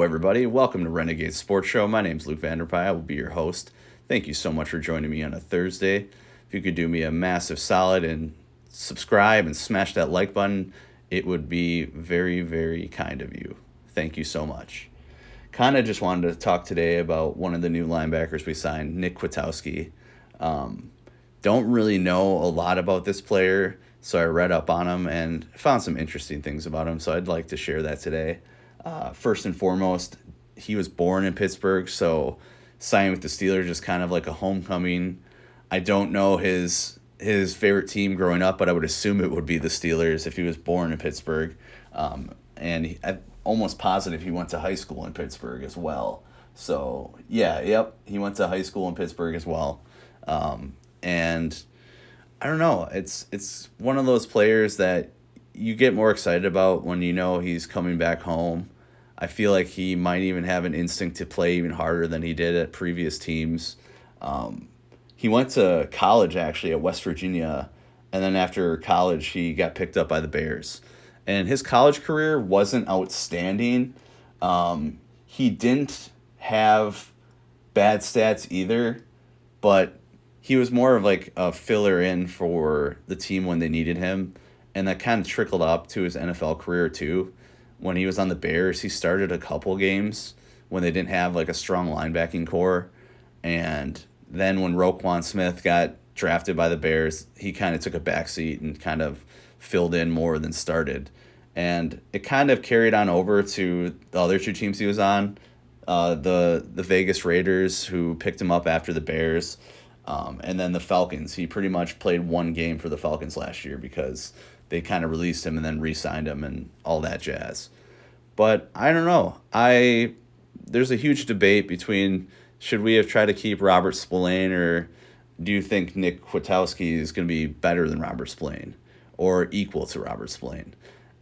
everybody. Welcome to Renegade Sports Show. My name's Luke Vanderpy. I will be your host. Thank you so much for joining me on a Thursday. If you could do me a massive solid and subscribe and smash that like button, it would be very, very kind of you. Thank you so much. Kind of just wanted to talk today about one of the new linebackers we signed, Nick Kwiatkoski. Don't really know a lot about this player, so I read up on him and found some interesting things about him, so I'd like to share that today. First and foremost, he was born in Pittsburgh, so signing with the Steelers is kind of like a homecoming. I don't know his favorite team growing up, but I would assume it would be the Steelers if he was born in Pittsburgh. I'm almost positive he went to high school in Pittsburgh as well. So, he went to high school in Pittsburgh as well. And I don't know, it's one of those players that you get more excited about when you know he's coming back home. I feel like he might even have an instinct to play even harder than he did at previous teams. He went to college, actually, at West Virginia, and then after college, he got picked up by the Bears. And his college career wasn't outstanding. He didn't have bad stats either, but he was more of like a filler in for the team when they needed him. And that kind of trickled up to his NFL career too. When he was on the Bears, he started a couple games when they didn't have like a strong linebacking core. And then when Roquan Smith got drafted by the Bears, he kind of took a backseat and kind of filled in more than started. And it kind of carried on over to the other two teams he was on, the Vegas Raiders, who picked him up after the Bears, and then the Falcons. He pretty much played one game for the Falcons last year because they kind of released him and then re-signed him and all that jazz. But I don't know. There's a huge debate between should we have tried to keep Robert Spillane, or do you think Nick Kwiatkoski is going to be better than Robert Spillane or equal to Robert Spillane?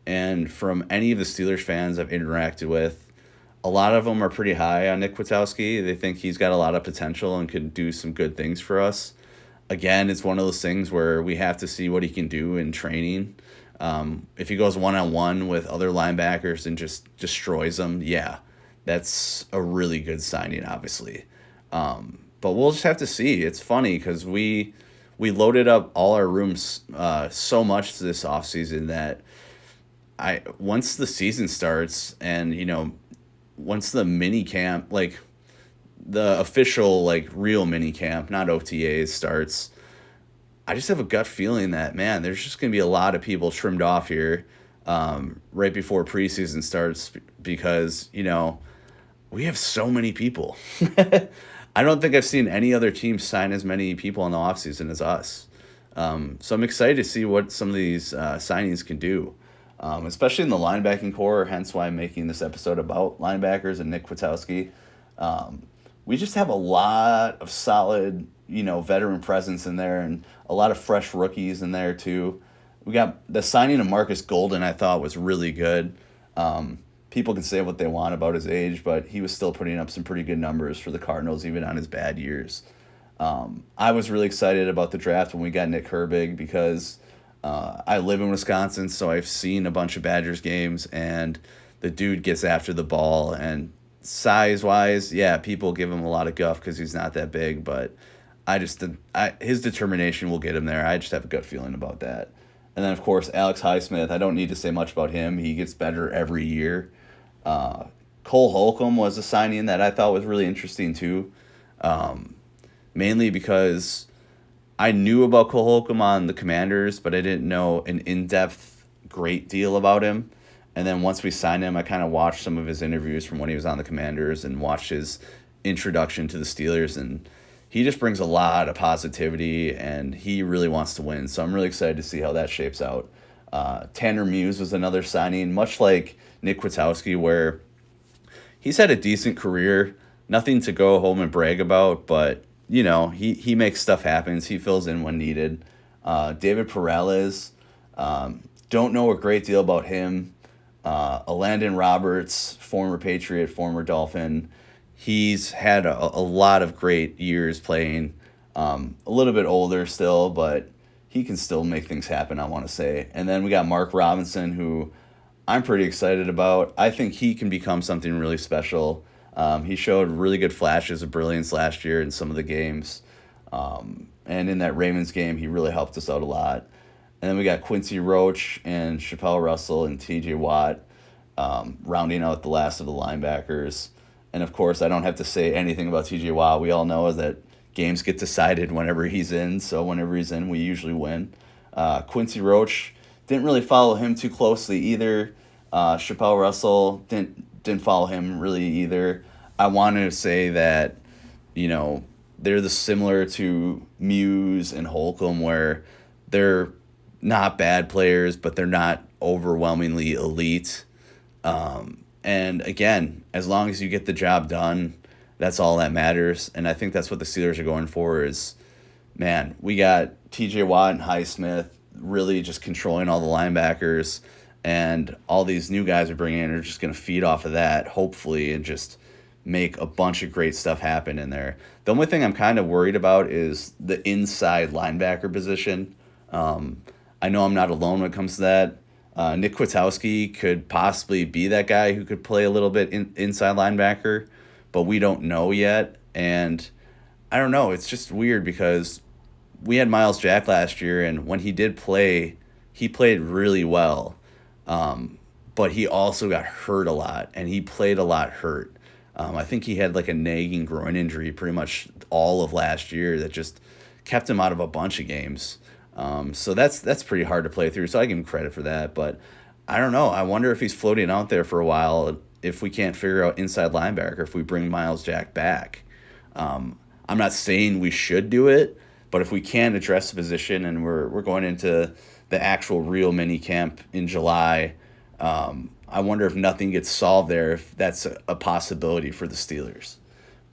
And from any of the Steelers fans I've interacted with, a lot of them are pretty high on Nick Kwiatkoski. They think he's got a lot of potential and could do some good things for us. Again, it's one of those things where we have to see what he can do in training. If he goes one-on-one with other linebackers and just destroys them, that's a really good signing, obviously. But we'll just have to see. It's funny because we loaded up all our rooms so much this offseason that once the season starts and, once the mini camp, like the official, like real mini camp, not OTAs, starts, I just have a gut feeling that, man, there's just going to be a lot of people trimmed off here right before preseason starts because, we have so many people. I don't think I've seen any other team sign as many people in the offseason as us. So I'm excited to see what some of these signings can do. Especially in the linebacking core, hence why I'm making this episode about linebackers and Nick Kwiatkoski. We just have a lot of solid, veteran presence in there and a lot of fresh rookies in there too. We got the signing of Marcus Golden, I thought was really good. People can say what they want about his age, but he was still putting up some pretty good numbers for the Cardinals, even on his bad years. I was really excited about the draft when we got Nick Herbig because I live in Wisconsin, so I've seen a bunch of Badgers games, and the dude gets after the ball. And size-wise, people give him a lot of guff because he's not that big, but his determination will get him there. I just have a gut feeling about that. And then, of course, Alex Highsmith, I don't need to say much about him. He gets better every year. Cole Holcomb was a signing that I thought was really interesting, too, mainly because I knew about Cole Holcomb on the Commanders, but I didn't know an in-depth great deal about him. And then once we signed him, I kind of watched some of his interviews from when he was on the Commanders and watched his introduction to the Steelers. And he just brings a lot of positivity, and he really wants to win. So I'm really excited to see how that shapes out. Tanner Muse was another signing, much like Nick Kwiatkoski, where he's had a decent career. Nothing to go home and brag about, but he makes stuff happen. He fills in when needed. David Perales, don't know a great deal about him. Landon Roberts, former Patriot, former Dolphin. He's had a lot of great years playing. A little bit older still, but he can still make things happen, I want to say. And then we got Mark Robinson, who I'm pretty excited about. I think he can become something really special. He showed really good flashes of brilliance last year in some of the games. And in that Ravens game, he really helped us out a lot. And then we got Quincy Roach and Chappelle Russell and TJ Watt rounding out the last of the linebackers. And of course, I don't have to say anything about TJ Watt. We all know that games get decided whenever he's in. So whenever he's in, we usually win. Quincy Roach, didn't really follow him too closely either. Chappelle Russell didn't follow him really either. I wanted to say that, you know, they're the similar to Muse and Holcomb, where they're not bad players, but they're not overwhelmingly elite. And again, as long as you get the job done, that's all that matters. And I think that's what the Steelers are going for is, man, we got TJ Watt and Highsmith really just controlling all the linebackers, and all these new guys are bringing in are just going to feed off of that, hopefully, and just make a bunch of great stuff happen in there. The only thing I'm kind of worried about is the inside linebacker position. I know I'm not alone when it comes to that. Nick Kwiatkoski could possibly be that guy who could play a little bit inside linebacker, but we don't know yet. And I don't know. It's just weird because we had Miles Jack last year, and when he did play, he played really well. But he also got hurt a lot, and he played a lot hurt. I think he had like a nagging groin injury pretty much all of last year that just kept him out of a bunch of games. So that's pretty hard to play through. So I give him credit for that. But I don't know. I wonder if he's floating out there for a while. If we can't figure out inside linebacker, if we bring Miles Jack back, I'm not saying we should do it, but if we can address the position and we're going into the actual real mini camp in July, I wonder if nothing gets solved there, if that's a possibility for the Steelers.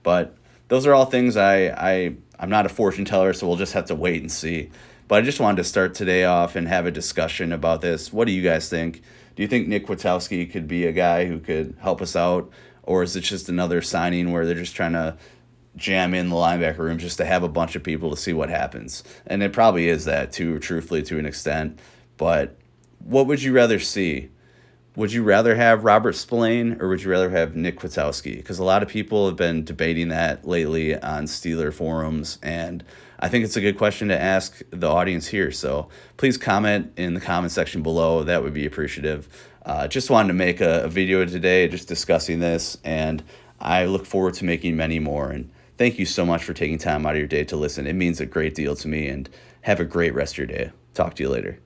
But those are all things I'm not a fortune teller, so we'll just have to wait and see. But I just wanted to start today off and have a discussion about this. What do you guys think? Do you think Nick Kwiatkoski could be a guy who could help us out? Or is it just another signing where they're just trying to jam in the linebacker room just to have a bunch of people to see what happens? And it probably is that too, truthfully, to an extent. But what would you rather see? Would you rather have Robert Spillane or would you rather have Nick Kwiatkoski? Because a lot of people have been debating that lately on Steeler forums, and I think it's a good question to ask the audience here. So please comment in the comment section below. That would be appreciative. Just wanted to make a video today just discussing this, and I look forward to making many more. And thank you so much for taking time out of your day to listen. It means a great deal to me, and have a great rest of your day. Talk to you later.